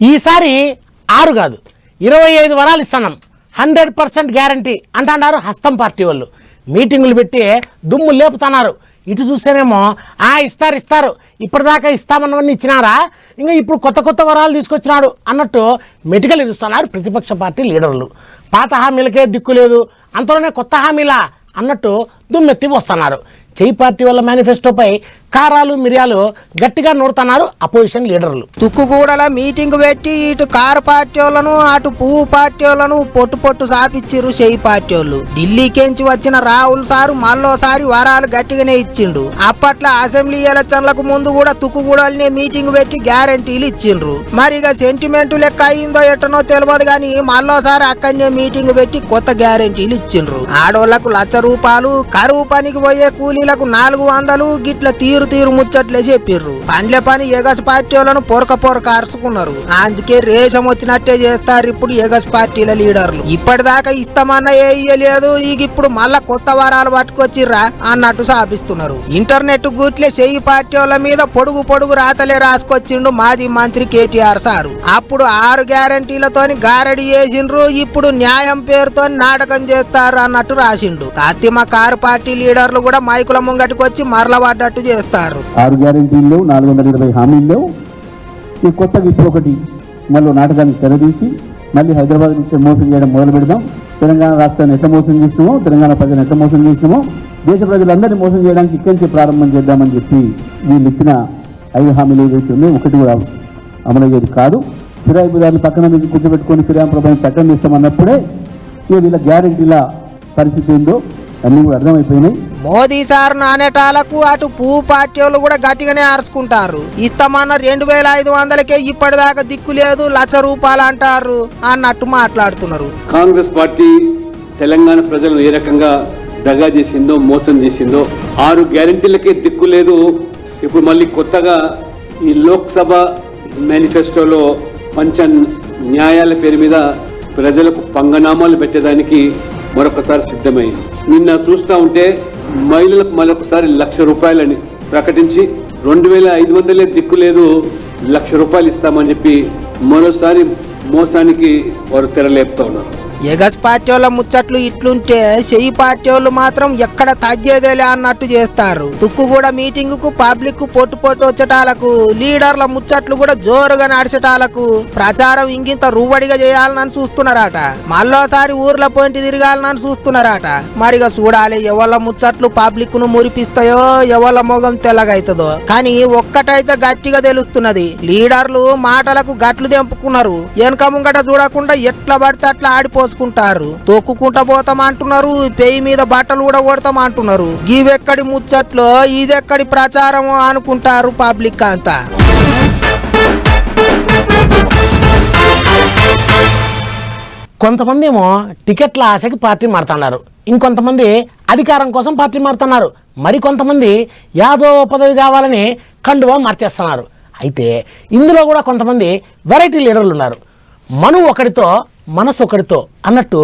ఈసారి 6 కాదు 25 వరాలు ఇస్తున్నాం, 100% గ్యారంటీ అంటున్నారు హస్తం పార్టీ వాళ్ళు. మీటింగులు పెట్టి దుమ్ము లేపుతున్నారు. ఇటు చూస్తేనేమో ఇస్తారు ఇప్పటిదాకా ఇస్తామన్నవన్నీ ఇచ్చినారా, ఇంకా ఇప్పుడు కొత్త వరాలు తీసుకొచ్చినాడు అన్నట్టు మెటికలు ఎదుస్తున్నారు ప్రతిపక్ష పార్టీ లీడర్లు. పాత హామీలకే దిక్కు లేదు, అంతలోనే కొత్త హామీలా అన్నట్టు దుమ్మెత్తి వస్తున్నారు. చెయ్యి పార్టీ వాళ్ళ మేనిఫెస్టోపై కారాలు మిరియాలు గట్టిగా నూరుతున్నారు అపోజిషన్ లీడర్లు. తుక్కుగూడల మీటింగ్ పెట్టి ఇటు కారు పార్టీ వాళ్ళను అటు పువ్వు పార్టీ వాళ్ళను పొట్టు సాపిచ్చిర్రు చెయ్యి పార్టీ వాళ్ళు. ఢిల్లీకెంచి వచ్చిన రాహుల్ సారు మళ్ళోసారి వరాలు గట్టిగానే ఇచ్చిండు. అప్పట్లో అసెంబ్లీ ఎలక్షన్లకు ముందు కూడా తుక్కుగూడలనే మీటింగ్ పెట్టి గ్యారంటీలు ఇచ్చిండ్రు. మరి ఇక సెంటిమెంట్ లెక్క అయిందో ఎట్టనో తెలియదు గాని మళ్ళోసారి అక్కడనే మీటింగ్ పెట్టి కొత్త గ్యారంటీలు ఇచ్చిండ్రు. ఆడోళ్లకు ₹1,00,000, కరువు పనికి పోయే కూలీలకు 400 గిట్ల తీరు ముచ్చట్లే చెప్పిర్రు. పండ్ల పని ఎగస్ పార్టీ వాళ్ళను పొరక అరుచుకున్నారు. అందుకే రేషం వచ్చినట్టే చేస్తారు ఇప్పుడు ఎగస్ పార్టీల లీడర్లు. ఇప్పటిదాకా ఇస్తామన్నా ఏయలేదు, ఇప్పుడు మళ్ళా కొత్త వరాలు పట్టుకొచ్చిర్రా అన్నట్టు సాపిస్తున్నారు. ఇంటర్నెట్ గుట్లే చెయ్యి పార్టీ వాళ్ళ మీద పొడుగు రాతలే రాసుకొచ్చిండు మాజీ మంత్రి కేటీఆర్ సారు. అప్పుడు 6 గ్యారంటీలతోని గారడి చేసిండ్రు, ఇప్పుడు న్యాయం పేరుతో నాటకం చేస్తారు అన్నట్టు రాసిండు. తాతిమ కారు పార్టీ లీడర్లు కూడా మైకుల ముంగటికొచ్చి మరల పడ్డట్టు చేస్తారు. 6 గ్యారెంటీలు 420 హామీల్లో ఈ కొత్తగా ఇప్పుడు ఒకటి మళ్ళీ నాటకానికి తెరదీసి మళ్ళీ హైదరాబాద్ నుంచి మోసం చేయడం మొదలు పెడదాం. తెలంగాణ రాష్ట్రాన్ని ఎట్లా మోసం చేసినామో, తెలంగాణ ప్రజలను ఎట్లా మోసం చేసినామో, దేశ ప్రజలందరినీ మోసం చేయడానికి ఇక్కడి నుంచి ప్రారంభం చేద్దామని చెప్పి వీళ్ళు ఇచ్చిన 5 హామీలు ఏదైతే ఉన్నాయో ఒకటి కూడా అమలయ్యేది కాదు. ఫిరాయింపుదారులు పక్కన మీద కూర్చోబెట్టుకొని ఫిరాయింపు ప్రభుత్వం చట్టం ఇస్తామన్నప్పుడే వీళ్ళ గ్యారెంటీల పరిస్థితి ఏందో అన్నీ కూడా అర్థమైపోయినాయి. మోదీ సార్ నానేటాలకు అటు పువ్వు పార్టీ వాళ్ళు కూడా గట్టిగానే అరుచుకుంటారు. ఇస్తామన్న 2,500కే ఇప్పటిదాకా దిక్కు లేదు, ₹1,00,000 అంటారు అన్నట్టు మాట్లాడుతున్నారు. కాంగ్రెస్ పార్టీ తెలంగాణ ప్రజలను ఏ రకంగా దగా చేసిందో, మోసం చేసిందో, 6 గ్యారెంటీలకే దిక్కు లేదు. ఇప్పుడు మళ్ళీ కొత్తగా ఈ లోక్సభ మేనిఫెస్టోలో పంచ న్యాయాల పేరు మీద ప్రజలకు పంగనామాలు పెట్టడానికి మరొకసారి సిద్ధమైంది. నిన్న చూస్తూ ఉంటే మహిళలకు మరొకసారి ₹1,00,000 ప్రకటించి 2,500 దిక్కు లేదు, ₹1,00,000 ఇస్తామని చెప్పి మరోసారి మోసానికి వారు తెరలేపుతా ఉన్నారు. ఎగస్ పార్టీ వాళ్ళ ముచ్చట్లు ఇట్లుంటే చెయ్యి పార్టీ వాళ్ళు మాత్రం ఎక్కడ తగ్గేదేలే అన్నట్టు చేస్తారు. తుక్కుగూడ మీటింగ్ కు పబ్లిక్ పొట్టు వచ్చటాలకు, లీడర్ల ముచ్చట్లు కూడా జోరుగా నడిచటాలకు ప్రచారం ఇంకింత రువ్వడిగా చేయాలని చూస్తున్నారట. మళ్ళోసారి ఊర్ల పోయింటి తిరగాలని చూస్తున్నారట. మరిగా చూడాలి ఎవళ్ళ ముచ్చట్లు పబ్లిక్ ను మురిపిస్తాయో, ఎవళ్ళ మొగం తెల్లగైతుందో. కానీ ఒక్కటైతే గట్టిగా తెలుస్తున్నది, లీడర్లు మాటలకు గట్లు తెంపుకున్నారు. వెనక ముంగట చూడకుండా ఎట్లా పడితే అట్లా ఆడిపోసుకుంటారు. తొక్కుకుంటా పోతామంటున్నారు, పెయి మీద బట్టలు కూడా కొడతామంటున్నారు. ఇవెక్కడి ముచ్చట్లో ఇదెక్కడి ప్రచారం అనుకుంటారు పబ్లిక్ అంతా. కొంతమంది ఏమో టికెట్ల ఆశకి పార్టీ మారుతున్నారు, ఇంకొంతమంది అధికారం కోసం పార్టీ మారుతున్నారు, మరికొంతమంది యాదో పదవి కావాలని కండువా మార్చేస్తున్నారు. అయితే ఇందులో కూడా కొంతమంది వెరైటీ లీడర్లు ఉన్నారు. మను ఒకడితో మనసు ఒకడితో అన్నట్టు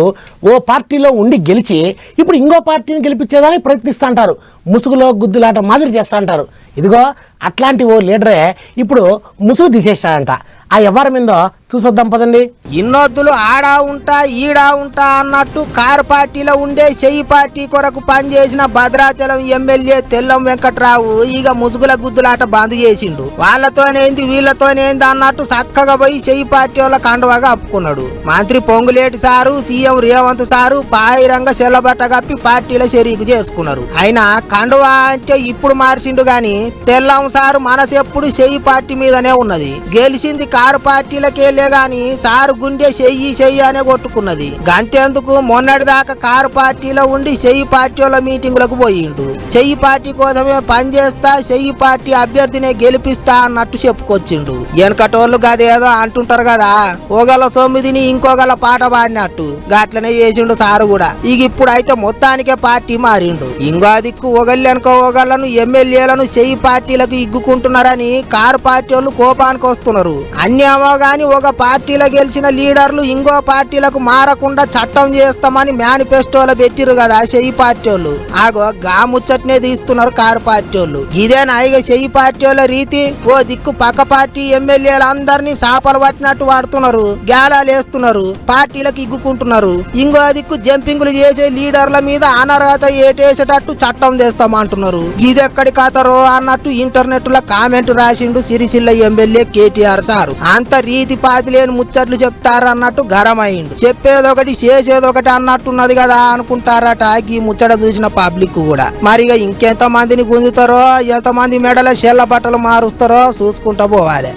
ఓ పార్టీలో ఉండి గెలిచి ఇప్పుడు ఇంకో పార్టీని గెలిపించేదానికి ప్రయత్నిస్తూ అంటారు. ముసుగులో గుద్దులాట మాదిరి చేస్తూ అంటారు. ఇదిగో అట్లాంటి ఓ లీడరే ఇప్పుడు ముసుగు తీసేస్తాడంట. ఆ వ్యవహారం ఏందో చూసొద్దాం పదండి. ఇన్నొద్దులు ఆడా ఉంటా ఈడా ఉంటా అన్నట్టు కారు పార్టీలో ఉండే చెయ్యి పార్టీ కొరకు పనిచేసిన భద్రాచలం ఎమ్మెల్యే తెల్లం వెంకట్రావు ఇక ముసుగుల గుద్దులాట బంద్ చేసిండు. వాళ్ళతోనేంది వీళ్ళతోనేంది అన్నట్టు చక్కగా పోయి చెయ్యి పార్టీ వాళ్ళ కండువాగా అప్పుకున్నాడు. మంత్రి Ponguleti sir, CM Revanth sir పాయిరంగా సెల్లబట్ట కప్పి పార్టీల షరీకు చేసుకున్నారు. అయినా కండువా అంటే ఇప్పుడు మార్చిండు గాని తెల్లం సారు మనసు ఎప్పుడు చెయ్యి పార్టీ మీదనే ఉన్నది. గెలిచింది కారు పార్టీలకే గాని సారు గుండె చెయ్యి అనే కొట్టుకున్నది. గంతేందుకు మొన్నటి దాకా కారు పార్టీలో ఉండి చెయ్యి పార్టీ వాళ్ళ మీటింగులకు పోయిండు. చెయ్యి పార్టీ కోసమే పనిచేస్తా, చెయ్యి పార్టీ అభ్యర్థినే గెలిపిస్తా అన్నట్టు చెప్పుకొచ్చిండు. వెనకటోళ్ళు గదేదో అంటుంటారు కదా, ఓగల 9ని ఇంకోగల పాట పాడినట్టు. అన్నట్టు గట్లనే చేసిండు సారు కూడా. ఇక ఇప్పుడు అయితే మొత్తానికే పార్టీ మారిండు. ఇంకో దిక్కు ఒకళ్ళనుకో ఒకళ్ళను ఎమ్మెల్యేలను చెయ్యి పార్టీలకు ఇగ్గుకుంటున్నారని కారు పార్టీ వాళ్ళు కోపానికి వస్తున్నారు. అన్నేమో గాని ఒక పార్టీలో గెలిచిన లీడర్లు ఇంకో పార్టీలకు మారకుండా చట్టం చేస్తామని మేనిఫెస్టోలో పెట్టిరు కదా చెయ్యి పార్టీ వాళ్ళు. ఆగో గా ముచ్చట్నే తీస్తున్నారు కారు పార్టీ వాళ్ళు. ఇదేనా ఇక చెయ్యి పార్టీ వాళ్ళ రీతి? ఓ దిక్కు పక్క పార్టీ ఎమ్మెల్యేలు అందరినీ సాపలు పట్టినట్టు వాడుతున్నారు, గ్యాలాలు వేస్తున్నారు, పార్టీలకు ఇగ్గుకుంటున్నారు. ఇంకో దిక్కు జంపింగ్లు చేసే లీడర్ల మీద అనర్హత ఏటేసేటట్టు చట్టం చేస్తామంటున్నారు. ఇదెక్కడి కథరో అన్నట్టు ఇంటర్నెట్ లో కామెంట్ రాసిండు సిరిసిల్ల ఎమ్మెల్యే కేటీఆర్ సారు. అంత రీతి పాతి లేని ముచ్చట్లు చెప్తారు అన్నట్టు గరమైండు. చెప్పేదొకటి చేసేదొకటి అన్నట్టున్నది కదా అనుకుంటారట ఈ ముచ్చట చూసిన పబ్లిక్ కూడా. మరిగా ఇంకెంత మందిని గుంజుతారో, ఎంతమంది మెడల చెల్ల బట్టలు మారుస్తారో చూసుకుంటా పోవాలి.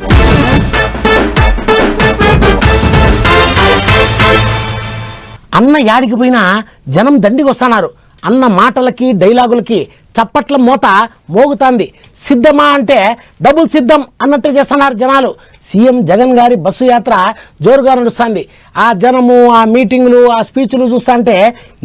అన్న యాడికి పోయినా జనం దండికి వస్తున్నారు. అన్న మాటలకి డైలాగులకి చప్పట్ల మోత మోగుతాంది. సిద్ధమా అంటే డబుల్ సిద్ధం అన్నట్టే చేస్తున్నారు జనాలు. సీఎం జగన్ గారి బస్సు యాత్ర జోరుగా నడుస్తుంది. ఆ జనము, ఆ మీటింగులు, ఆ స్పీచ్లు చూస్తుంటే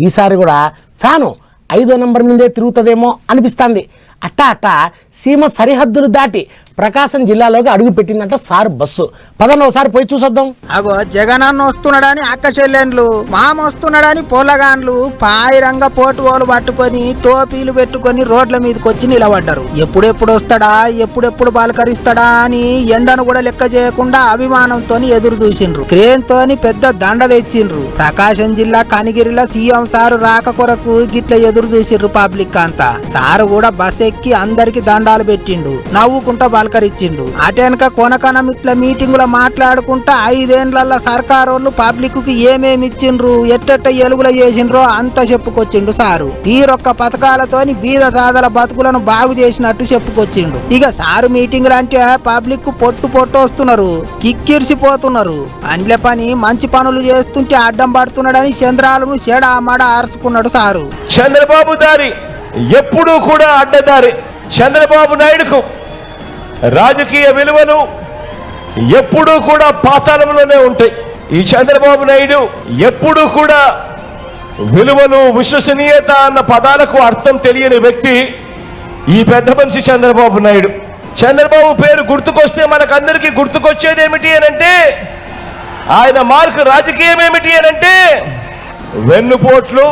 ఈసారి కూడా ఫ్యాను 5వ నెంబర్ మీదే తిరుగుతుందేమో అనిపిస్తుంది. అట్టా సీమ సరిహద్దులు దాటి ప్రకాశం జిల్లాలోకి అడుగు పెట్టిందంట సార్ బస్సు. పదండి ఒకసారి పోయి చూసొద్దాం. అగో జగనన్న వస్తున్నాడని అక్క చెల్లెండ్లు, మామ వస్తున్నాడని పొలగాండ్లు పాయిరంగ పోటువోలు పట్టుకొని టోపీలు పెట్టుకొని రోడ్ల మీదకి వచ్చి నిలబడ్డారు. ఎప్పుడెప్పుడు వస్తాడా, ఎప్పుడెప్పుడు పలకరిస్తాడా అని ఎండను కూడా లెక్క చేయకుండా అభిమానంతో ఎదురు చూసిండ్రు. క్రేన్ తోని పెద్ద దండ తెచ్చిండ్రు. ప్రకాశం జిల్లా కనిగిరిలో సీఎం సారు రాక కొరకు గిట్ల ఎదురు చూసిండ్రు పబ్లిక్ అంతా. సారు కూడా బస్ ఎక్కి అందరికి దండాలు పెట్టిండు, నవ్వుకుంటా పలకరించిండు. అటెనక కొనకనం ఇట్లా మీటింగుల మాట్లాడుకుంటా 5 ఏళ్ల సర్కారోళ్ళు పబ్లిక్ కి ఏమేమి ఇచ్చిండ్రు, ఎట్టెట్ట ఎలుగుల చేసిండ్రో అంత చెప్పుకొచ్చిండు సారు. తీరొక్క పథకాలతోని బీద సాదల బతుకులను బాగు చేసినట్టు చెప్పుకొచ్చిండు. ఇక సారు మీటింగులు అంటే పబ్లిక్ పొట్టు వస్తున్నారు, కిక్కిరిసిపోతున్నారు. అండ్ల పని మంచి పనులు చేస్తుంటే అడ్డం పడుతున్నాడని చంద్రాలను చెడామడ ఆర్చుకున్నాడు సారు. చంద్రబాబు దారి ఎప్పుడూ కూడా అడ్డదారి. చంద్రబాబు నాయుడుకు రాజకీయ విలువలు ఎప్పుడూ కూడా పాతాళంలోనే ఉంటాయి. ఈ చంద్రబాబు నాయుడు ఎప్పుడూ కూడా విలువలు, విశ్వసనీయత అన్న పదాలకు అర్థం తెలియని వ్యక్తి ఈ పెద్ద మనిషి చంద్రబాబు నాయుడు. చంద్రబాబు పేరు గుర్తుకొస్తే మనకందరికీ గుర్తుకొచ్చేది ఏమిటి అనంటే, ఆయన మార్కు రాజకీయం ఏమిటి అనంటే వెన్నుపోట్లు,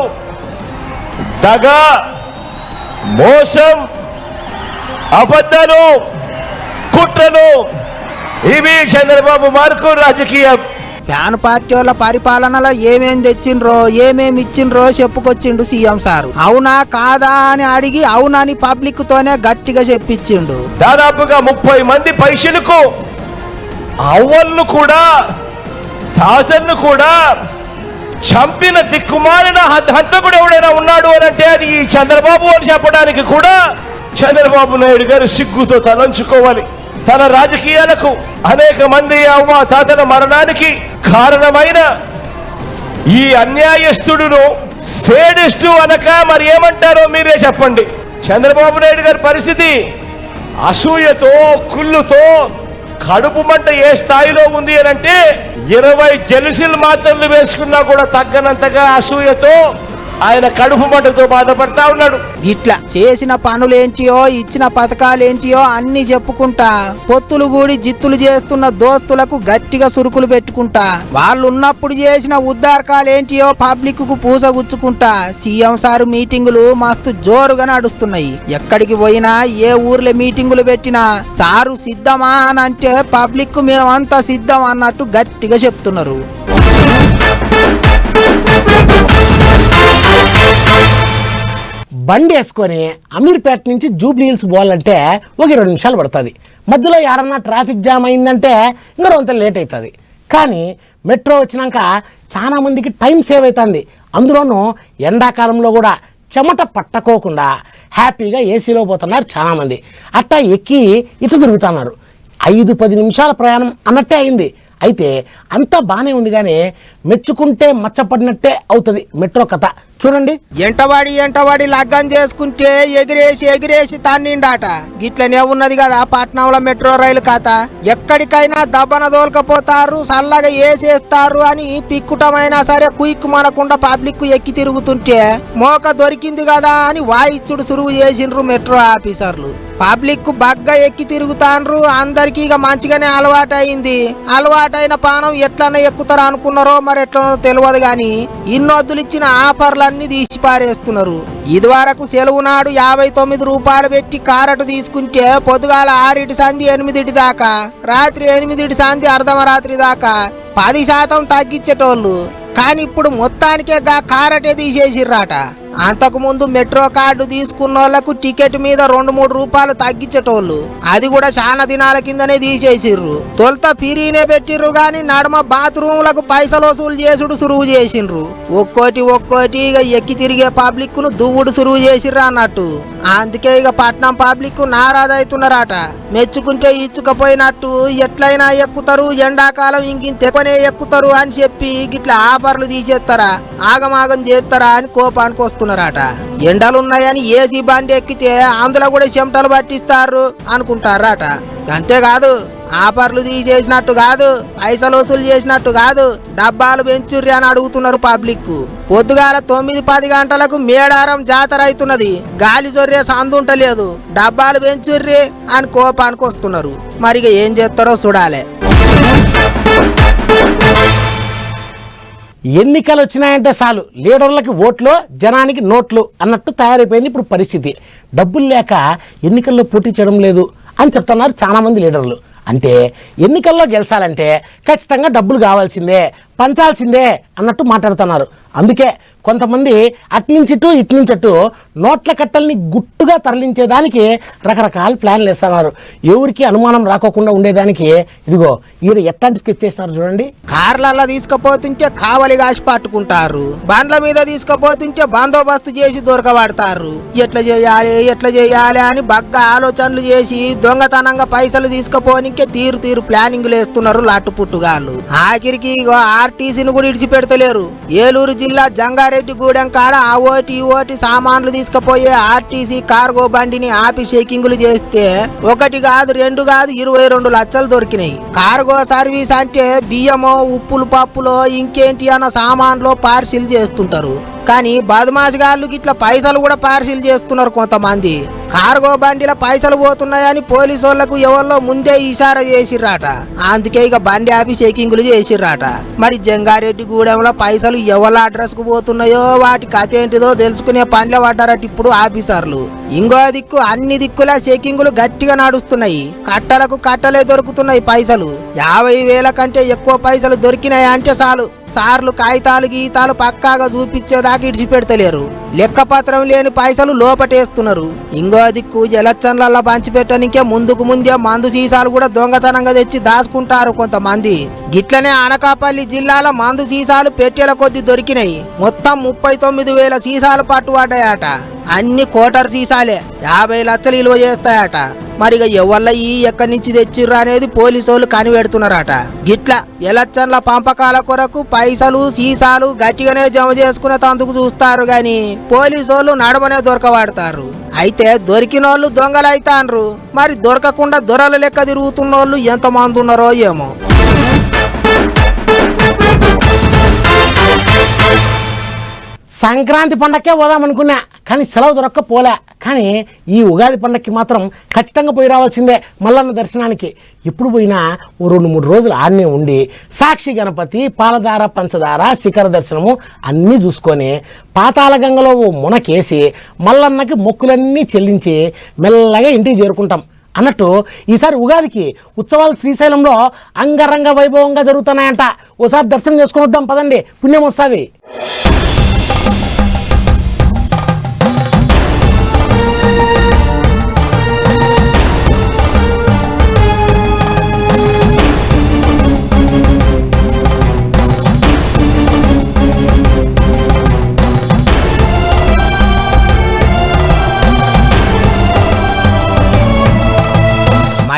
దగ, మోసం, అబద్ధాలు, కుట్రలు, ఇవి చంద్రబాబు మార్కు రాజకీయం. ఫ్యాన్ పార్టీ వాళ్ళ పరిపాలనలో ఏమేం తెచ్చిండ్రో, ఏమేమి ఇచ్చిండ్రో చెప్పుకొచ్చిండు సీఎం సారు. అవునా కాదా అని అడిగి అవునని పబ్లిక్ తోనే గట్టిగా చెప్పించిండు. దాదాపుగా 30 మంది పైసలకు అవ్వలను కూడా, తాజన్ను కూడా చంపిన దిక్కుమాలిన హంతకుడు ఎవడైనా ఉన్నాడు అని అంటే అది ఈ చంద్రబాబు అని చెప్పడానికి కూడా చంద్రబాబు నాయుడు గారు సిగ్గుతో తలంచుకోవాలి. తన రాజకీయాలకు అనేక మంది అవ్వ తాతల మరణానికి కారణమైన ఈ అన్యాయస్తుడును సేడిస్టు అనక మరి ఏమంటారో మీరే చెప్పండి. చంద్రబాబు నాయుడు గారి పరిస్థితి అసూయతో, కుళ్ళుతో కడుపు మంట ఏ స్థాయిలో ఉంది అని అంటే 20 జెలుసిల్ మాత్రలు వేసుకున్నా కూడా తగ్గనంతగా అసూయతో ఆయన కడుపు మంటతో బాధపడతా ఉన్నాడు. ఇట్లా చేసిన పనులేంటియో, ఇచ్చిన పథకాలేంటియో అన్ని చెప్పుకుంటా పొత్తులు కూడి జిత్తులు చేస్తున్న దోస్తులకు గట్టిగా సురుకులు పెట్టుకుంటా వాళ్ళు ఉన్నప్పుడు చేసిన ఉద్దారకాలేంటియో పబ్లిక్ కు పూసగుచ్చుకుంటా సీఎం సారు మీటింగులు మస్తు జోరుగా నడుస్తున్నాయి. ఎక్కడికి పోయినా, ఏ ఊర్లో మీటింగులు పెట్టినా సారు సిద్ధమా అని అంటే పబ్లిక్ మేమంతా సిద్ధం అన్నట్టు గట్టిగా చెప్తున్నారు. బండి వేసుకొని అమీర్పేట నుంచి జూబ్లీ హిల్స్ పోవాలంటే ఒక 2 నిమిషాలు పడుతుంది. మధ్యలో ఎవరన్నా ట్రాఫిక్ జామ్ అయిందంటే ఇంకా కొంత లేట్ అవుతుంది. కానీ మెట్రో వచ్చినాక చాలా మందికి టైం సేవ్ అవుతుంది. అందులోనూ ఎండాకాలంలో కూడా చెమట పట్టకోకుండా హ్యాపీగా ఏసీలో పోతున్నారు చాలామంది. అట్టా ఎక్కి ఇటు తిరుగుతున్నారు. 5-10 నిమిషాల ప్రయాణం అన్నట్టే అయింది. అయితే అంతా బాగానే ఉంది కానీ మెచ్చుకుంటే మచ్చపడినట్టే అవుతుంది మెట్రో కథ. చూడండి, ఎంటవాడి లగ్గం చేసుకుంటే ఎగిరేసి తన్నిండాట. గిట్లనే ఉన్నది కదా పట్నంలో మెట్రో రైలు కథ. ఎక్కడికైనా దబ్బన దోల్కపోతారు, సల్లగా ఏసేస్తారు అని పిక్కుటమైనా సరే కుయిక్కు మనకుండా పబ్లిక్ ఎక్కి తిరుగుతుంటే మోక దొరికింది కదా అని వాయిచ్చుడు సురువు చేసిండ్రు మెట్రో ఆఫీసర్లు. పబ్లిక్ బగ్గా ఎక్కి తిరుగుతాండ్రు. అందరికి ఇక మంచిగానే అలవాటైన పానం ఎట్లన్నా ఎక్కుతారు అనుకున్నారో మరి ఎట్లనో తెలియదు గాని ఇన్నొద్దులు ఇచ్చిన ఆఫర్లన్నీ తీసి పారేస్తున్నారు. ఇది వరకు సెలవు నాడు 59 రూపాయలు పెట్టి కారటు తీసుకుంటే పొద్దుగాల 6 సంధి 8 దాకా, రాత్రి 8 సంధి అర్ధమరాత్రి దాకా 10% తగ్గించేటోళ్ళు. కానీ ఇప్పుడు మొత్తానికే కారటే తీసేసిర్రాట. అంతకు ముందు మెట్రో కార్డు తీసుకున్న వాళ్ళకు టికెట్ మీద 2-3 రూపాయలు తగ్గించేటోళ్ళు. అది కూడా చాలా దినాల కిందనే తీసేసిర్రు. తొలుత ఫిరీనే పెట్టిర్రు గాని నడమ బాత్రూమ్లకు పైసలు వసూలు చేసుడు సురువు చేసిండ్రు. ఒక్కోటి ఇక ఎక్కి తిరిగే పబ్లిక్ ను దువ్వుడు సురువు చేసిర్రు అన్నట్టు. అందుకే ఇక పట్నం పబ్లిక్ నారాజవుతున్నారట. మెచ్చుకుంటే ఇచ్చుకపోయినట్టు ఎట్లయినా ఎక్కుతారు, ఎండాకాలం ఇంకింతెక్కువనే ఎక్కుతారు అని చెప్పి గిట్లా ఆఫర్లు తీసేస్తారా, ఆగమాగం చేస్తారా అని కోపానికి వస్తున్నారట. ఎండలున్నాయని ఏసీ బండి ఎక్కితే అందులో కూడా చెమటలు పట్టిస్తారు అనుకుంటారట. అంతేకాదు, ఆఫర్లు తీసేసినట్టు కాదు, పైసలు వసూలు చేసినట్టు కాదు, డబ్బాలు పెంచుర్రి అని అడుగుతున్నారు పబ్లిక్. పొద్దుగాల 9-10 గంటలకు మేడారం జాతర అవుతున్నది, గాలి జొర్రే సందుంటలేదు, డబ్బాలు పెంచుర్రి అని కోపానికి వస్తున్నారు. మరిగా ఏం చేస్తారో చూడాలి. ఎన్నికలు వచ్చినాయంటే చాలు లీడర్లకి ఓట్లు, జనానికి నోట్లు అన్నట్టు తయారైపోయింది ఇప్పుడు పరిస్థితి. డబ్బులు లేక ఎన్నికల్లో పోటీ చేయడం లేదు అని చెప్తున్నారు చాలా మంది లీడర్లు. అంటే ఎన్నికల్లో గెలిచాలంటే ఖచ్చితంగా డబ్బులు కావాల్సిందే, పంచాల్సిందే అన్నట్టు మాట్లాడుతున్నారు. అందుకే కొంతమంది అట్నుంచి ఇటు నోట్ల కట్టల్ని గుట్టుగా తరలించేదానికి రకరకాల ప్లాన్లు వేస్తున్నారు. ఎవరికి అనుమానం రాకోకుండా ఉండేదానికి ఇదిగో ఈడ ఎట్లాంటి స్కెచ్ చేస్తున్నారు చూడండి. కార్లల్లో తీసుకుపోతుంటే కావలి కాసి పట్టుకుంటారు, బండ్ల మీద తీసుకుపోతుంటే బందోబస్తు చేసి దొరకబడతారు. ఎట్లా చేయాలి అని బగ్గా ఆలోచనలు చేసి దొంగతనంగా పైసలు తీసుకుపోనికే తీరు ప్లానింగ్లు వేస్తున్నారు లాట్టుపుట్టుగాళ్ళు. ఆఖరికి ఆర్టీసీని కూడా ఇడిచిపెడతలేరు. ఏలూరు జిల్లా జంగారెడ్డిగూడెం కాడ ఆ ఓటి సామాన్లు తీసుకుపోయే ఆర్టీసీ కార్గో బండిని ఆపి చెకింగులు చేస్తే 1 కాదు 2 కాదు 22 లక్షలు దొరికినాయి. కార్గో సర్వీస్ అంటే బియ్యమో, ఉప్పులు, పప్పులో ఇంకేంటి అన్న సామాన్లు పార్సిల్ చేస్తుంటారు. కానీ బదమాషగాళ్ళు గిట్ల పైసలు కూడా పార్సిల్ చేస్తున్నారు కొంతమంది. కార్గో బండిల పైసలు పోతున్నాయని పోలీసు వాళ్లకు ఎవరిలో ముందే ఇషారా చేసిర్రాట. అందుకే ఇక బండి ఆపి చెకింగులు చేసిర్రాట. మరి జంగారెడ్డిగూడెంలో పైసలు ఎవరి అడ్రస్ కు పోతున్నాయో వాటి కథ ఏంటిదో తెలుసుకునే పనిలో పడ్డారట ఇప్పుడు ఆఫీసర్లు. ఇంకో దిక్కు అన్ని దిక్కుల చెకింగులు గట్టిగా నడుస్తున్నాయి. కట్టలకు కట్టలే దొరుకుతున్నాయి పైసలు. 50,000 కంటే ఎక్కువ పైసలు దొరికినాయి అంటే చాలు సార్లు కాగితాలు గీతాలు పక్కాగా చూపించేదాకా ఇడిచిపెడతలేరు. లెక్కపత్రం లేని పైసలు లోపటేస్తున్నారు. ఇంకో దిక్కు ఎలక్షన్లలో పంచిపెట్టనికే ముందే మందు సీసాలు కూడా దొంగతనంగా తెచ్చి దాచుకుంటారు కొంతమంది. గిట్లనే అనకాపల్లి జిల్లాలో మందు సీసాలు పెట్టెల కొద్ది దొరికినాయి. మొత్తం 39,000 సీసాలు పట్టుబడ్డాయట. అన్ని కోటర్ సీసాలే, 50 లక్షలు విలువ చేస్తాయట. మరిగ ఎవళ్ళ ఎక్కడి నుంచి తెచ్చిర్రు అనేది పోలీసు వాళ్ళు కనిపెడుతున్నారట. గిట్లా ఎలక్షన్ల పంపకాల కొరకు పైసలు సీసాలు గట్టిగానే జమ చేసుకునే తందుకు చూస్తారు గాని పోలీసు వాళ్ళు నడమనే దొరకబడతారు. అయితే దొరికినోళ్ళు దొంగలైతాన్రు. మరి దొరకకుండా దొరల లెక్క తిరుగుతున్నోళ్ళు ఎంతమంది ఉన్నారో ఏమో. సంక్రాంతి పండగకే పోదామనుకున్నా కానీ సెలవు దొరక్కపోలే. కానీ ఈ ఉగాది పండగకి మాత్రం ఖచ్చితంగా పోయి రావాల్సిందే మల్లన్న దర్శనానికి. ఎప్పుడు పోయినా 2-3 రోజులు ఆడనే ఉండి సాక్షి గణపతి, పాలధార, పంచదార, శిఖర దర్శనము అన్నీ చూసుకొని పాతాళ గంగలో ఓ మునకేసి మల్లన్నకి మొక్కులన్నీ చెల్లించి మెల్లగా ఇంటికి చేరుకుంటాం అన్నట్టు. ఈసారి ఉగాదికి ఉత్సవాలు శ్రీశైలంలో అంగరంగ వైభవంగా జరుగుతున్నాయంట. ఓసారి దర్శనం చేసుకుని వద్దాం పదండి, పుణ్యం వస్తుంది.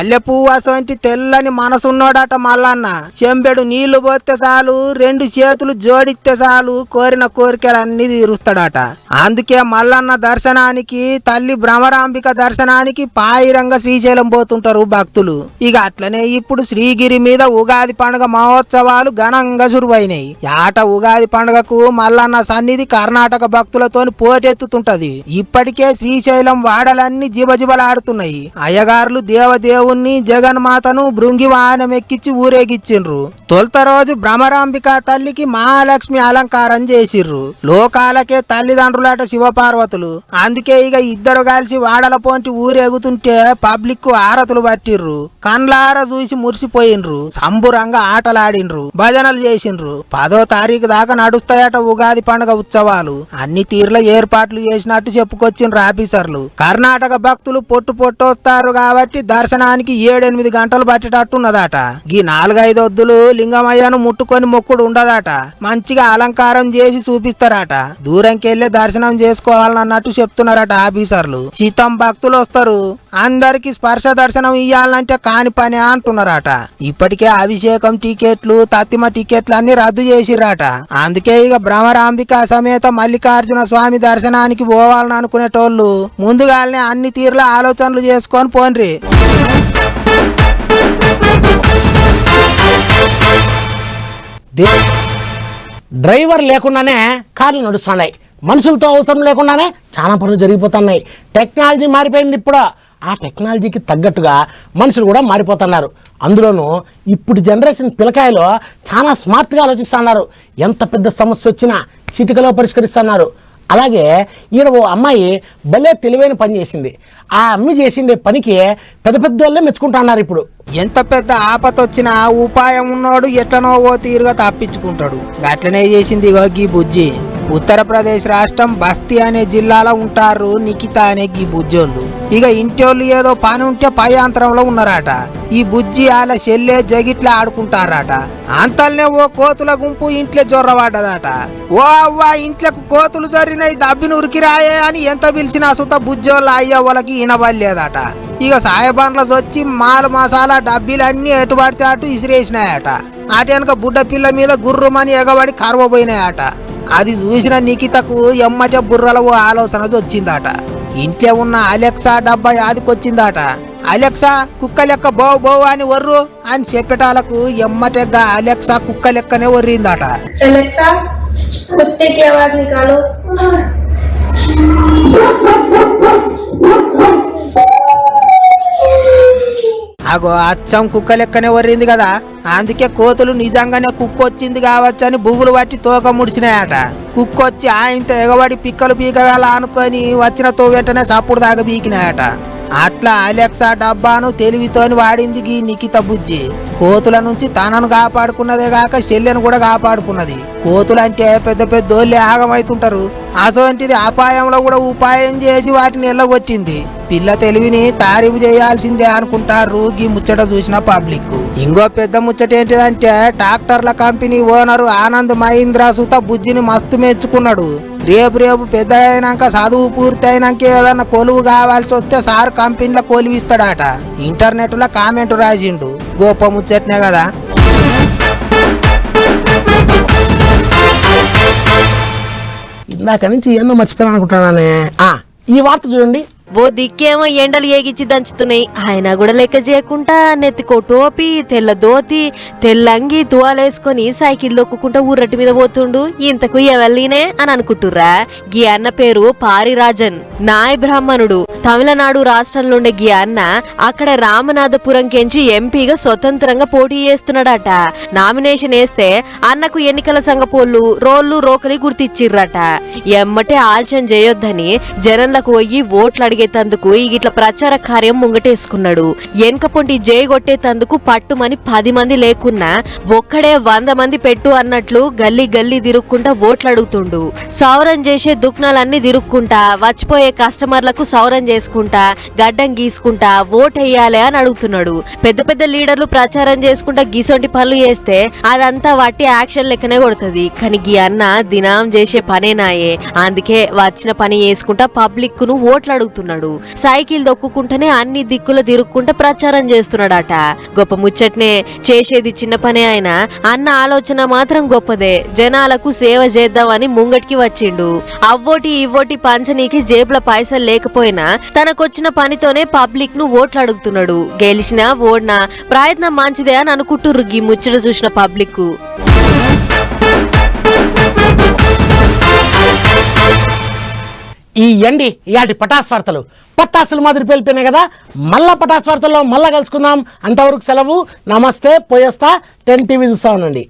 మల్లె పువ్వు అసంటి తెల్లని మనసున్నోడట మల్లన్న. చెంబెడు నీళ్లు పోస్తే చాలు, 2 చేతులు జోడిస్తే చాలు, కోరిన కోరికలన్నీ తీరుస్తాడట. అందుకే మల్లన్న దర్శనానికి, తల్లి భ్రమరాంబిక దర్శనానికి పాయిరంగా శ్రీశైలం పోతుంటారు భక్తులు. ఇక అట్లనే ఇప్పుడు శ్రీగిరి మీద ఉగాది పండుగ మహోత్సవాలు ఘనంగా సురువైనాయి. ఆట ఉగాది పండుగకు మల్లన్న సన్నిధి కర్ణాటక భక్తులతోని పోటెత్తుతుంటది. ఇప్పటికే శ్రీశైలం వాడలన్నీ జిబజిబలాడుతున్నాయి. అయ్యగారులు దేవదేవుణ్ణి, జగన్మాతను భృంగి వాహనం ఎక్కించి ఊరేగిచ్చిండ్రు. తొలుత రోజు భ్రమరాంబిక తల్లికి మహాలక్ష్మి అలంకారం చేసిర్రు. లోకాలకే తల్లిదండ్రులాట శివపార్వతులు. అందుకే ఇక ఇద్దరు కలిసి వాడల పోంటి ఊరేగుతుంటే పబ్లిక్ ఆరతులు పట్టిర్రు. కండ్లార చూసి మురిసిపోయిండ్రు. సంబురంగా ఆటలాడిండ్రు, భజనలు చేసిండ్రు. 10వ తారీఖు దాకా నడుస్తాయట ఉగాది పండుగ ఉత్సవాలు. అన్ని తీర్ల ఏర్పాట్లు చేసినట్టు చెప్పుకొచ్చిండ్రు ఆఫీసర్లు. కర్ణాటక భక్తులు పొట్టు వస్తారు కాబట్టి దర్శనానికి 7-8 గంటలు పట్టేటట్టున్నదట. ఈ 4-5 వద్దులు లింగమయ్యను ముట్టుకొని మొక్కుడు ఉండదట. మంచిగా అలంకారం చేసి చూపిస్తారట. దూరంకెళ్లే దర్శనం చేసుకోవాలన్నట్టు చెప్తున్నారట ఆఫీసర్లు. శీతం భక్తులు వస్తారు, అందరికి స్పర్శ దర్శనం ఇయ్యాలంటే కాని పని అంటున్నారట. ఇప్పటికే అభిషేకం టికెట్లు, తత్తిమ టికెట్లు అన్ని రద్దు చేసిర్రట. అందుకే ఇక భ్రమరాంబిక సమేత మల్లికార్జున స్వామి దర్శనానికి పోవాలని అనుకునేటోళ్ళు ముందుగానే అన్ని తీర్ల ఆలోచనలు చేసుకొని పోన్రి. డ్రైవర్ లేకుండానే కార్లు నడుస్తున్నాయి. మనుషులతో అవసరం లేకుండానే చాలా పనులు జరిగిపోతున్నాయి. టెక్నాలజీ మారిపోయింది. ఇప్పుడు ఆ టెక్నాలజీకి తగ్గట్టుగా మనుషులు కూడా మారిపోతున్నారు. అందులోనూ ఇప్పుడు జనరేషన్ పిల్లకాయలు చాలా స్మార్ట్గా ఆలోచిస్తున్నారు. ఎంత పెద్ద సమస్య వచ్చినా చిటికలో పరిష్కరిస్తున్నారు. అలాగే ఈయన ఓ అమ్మాయి భలే తెలివైన పని చేసింది. ఆ అమ్మాయి చేసిండే పనికి పెద్ద పెద్ద వాళ్ళే మెచ్చుకుంటున్నారు. ఇప్పుడు ఎంత పెద్ద ఆపత వచ్చినా ఉపాయం ఉన్నోడు ఎట్లనో ఓ తీరుగా తప్పించుకుంటాడు. అట్లనే చేసింది గీ బుజ్జి. ఉత్తరప్రదేశ్ రాష్ట్రం బస్తీ అనే జిల్లాలో ఉంటారు నిఖిత అనే గీ బుజ్జోళ్ళు. ఇక ఇంటోళ్ళు ఏదో పని ఉంటే పై అంతరంలో ఉన్నారట. ఈ బుజ్జి వాళ్ళ చెల్లె జగిట్లా ఆడుకుంటారట. అంతల్నే ఓ కోతుల గుంపు ఇంట్లో జొర్రవాడదట. ఓ అవ్వ ఇంట్లకు కోతులు జరిగినాయి, దబ్బిని ఉరికిరాయే అని ఎంత పిలిచినా సుత బుజ్జోళ్ళ అయ్య వాళ్ళకి వినబడలేదట. ఇక సాయబండ్ల వచ్చి మాలు మసాలా డబ్బీలన్నీ ఎటు పడితే అటు ఇసిరేసినాయట. అటు వెనక బుడ్డ పిల్ల మీద గుర్రుమని ఎగబడి కరవబోయినాయట. అది చూసిన నిఖితకు ఎమ్మటే బుర్రల ఓ ఆలోచన వచ్చిందట. ఇంట్లో ఉన్న అలెక్సా డబ్బా యాదికొచ్చిందట. అలెక్సా కుక్క లెక్క బో బో అని వర్రు అని చెప్పేటాలకు ఎమ్మటెగా అలెక్సా కుక్క లెక్కనే వర్రిందట. अलेक्सा कुत्ते की आवाज निकालो। అగో అచ్చం కుక్క లెక్కనే వర్రింది కదా. అందుకే కోతులు నిజంగానే కుక్క వచ్చింది కావచ్చని బుగులు పట్టి తోక ముడిచినాయట. కుక్క వచ్చి ఆయనతో ఎగబడి పిక్కలు పీకగల అనుకొని వచ్చినతో వెంటనే సప్పుడు దాకా పీకినాయట. అట్లా అలెక్సా డబ్బాను తెలివితోని వాడింది గీ నిఖిత బుజ్జి. కోతుల నుంచి తనను కాపాడుకున్నదే కాక చెల్లెను కూడా కాపాడుకున్నది. కోతులంటే పెద్ద పెద్దోళ్ళే ఆగమైతుంటారు. అసోంటిది అపాయంలో కూడా ఉపాయం చేసి వాటిని ఎల్లగొట్టింది. పిల్ల తెలివిని తారీఫు చేయాల్సిందే అనుకుంటారు గీ ముచ్చట చూసిన పబ్లిక్. ఇంకో పెద్ద ముచ్చట ఏంటిదంటే ట్రాక్టర్ల కంపెనీ ఓనరు ఆనంద్ మహీంద్రా సుత బుజ్జిని మస్తు మెచ్చుకున్నాడు. రేపు పెద్ద అయినాక చదువు పూర్తి అయినాక ఏదన్నా కొలువు కావాల్సి వస్తే సార్ కంపెనీలో కొలువిస్తాడట. ఇంటర్నెట్ లో కామెంట్ రాసిండు. గొప్ప ముచ్చట్నే కదా. ఇందాక నుంచి ఏందో మర్చిపోయాను అనుకుంటున్నానే. ఈ వార్త చూడండి. ఓ దిక్కేమో ఎండలు ఏగిచ్చి దంచుతున్నాయి. ఆయన కూడా లెక్క చేయకుండా నెత్తికో టోపీ, తెల్ల దోతి, తెల్లంగి తువాలేసుకొని సైకిల్ దొక్కుకుంటా ఊరటి మీద పోతుండు. ఇంతకు ఎవల్లీనే అని అనుకుంటుర్రా? గీ అన్న పేరు పారిరాజన్, నాయ్ బ్రాహ్మణుడు. తమిళనాడు రాష్ట్రంలో ఉండే గీ అన్న అక్కడ రామనాథపురం కెంచి ఎంపీగా స్వతంత్రంగా పోటీ చేస్తున్నాడట. నామినేషన్ వేస్తే అన్నకు ఎన్నికల సంఘ పోళ్ళు రోళ్లు రోకలి గుర్తిచ్చిర్రట. ఎమ్మటే ఆల్చన చేయొద్దని జనంలకు పోయి ఓట్లు అడిగేతందుకు ఇట్లా ప్రచార కార్యం ముంగటేసుకున్నాడు. ఎనకపొంటి జై కొట్టేతందుకు పట్టుమని 10 మంది లేకున్నా ఒక్కడే 100 మంది పెట్టు అన్నట్లు గల్లీ గల్లీ తిరుక్కుంటా ఓట్లు అడుగుతుండు. సౌరం చేసే దుకాణాలన్నీ తిరుక్కుంటా వచ్చిపోయే కస్టమర్లకు సౌరం చేసుకుంటా గడ్డం గీసుకుంటా ఓటేయాలి అని అడుగుతున్నాడు. పెద్ద పెద్ద లీడర్లు ప్రచారం చేసుకుంటా గీసొంటి పనులు చేస్తే అదంతా వాటి యాక్షన్ లెక్కనే కొడుతుంది. కానీ గీ అన్న దినం చేసే పనేనాయే. అందుకే వచ్చిన పని చేసుకుంటా పబ్లిక్ ను ఓట్లు అడుగుతున్నాడు. చేసుకున్నాడు. సైకిల్ దొక్కుకుంటేనే అన్ని దిక్కుల తిరుక్కుంటా ప్రచారం చేస్తున్నాడట. గొప్ప ముచ్చట్నే, చేసేది చిన్న పనే ఆయన అన్న ఆలోచన మాత్రం గొప్పదే. జనాలకు సేవ చేద్దామని ముంగటికి వచ్చిండు. అవ్వోటి ఇవ్వోటి పంచనీకి జేబుల పైసలు లేకపోయినా తనకొచ్చిన పనితోనే పబ్లిక్ ను ఓట్లు అడుగుతున్నాడు. గెలిచినా ఓడినా ప్రయత్నం మంచిదే అని అనుకుంటుర్రు ఈ ముచ్చట చూసిన పబ్లిక్. ఈ ఎండి ఇయాటి పటాస్ వార్తలు పట్టాసులు మాదిరి పేలిపోయినాయి కదా. మళ్ళా పటాస్ వార్తల్లో మళ్ళా కలుసుకుందాం. అంతవరకు సెలవు. నమస్తే, పోయేస్తా. 10 టీవీ చూస్తా ఉండండి.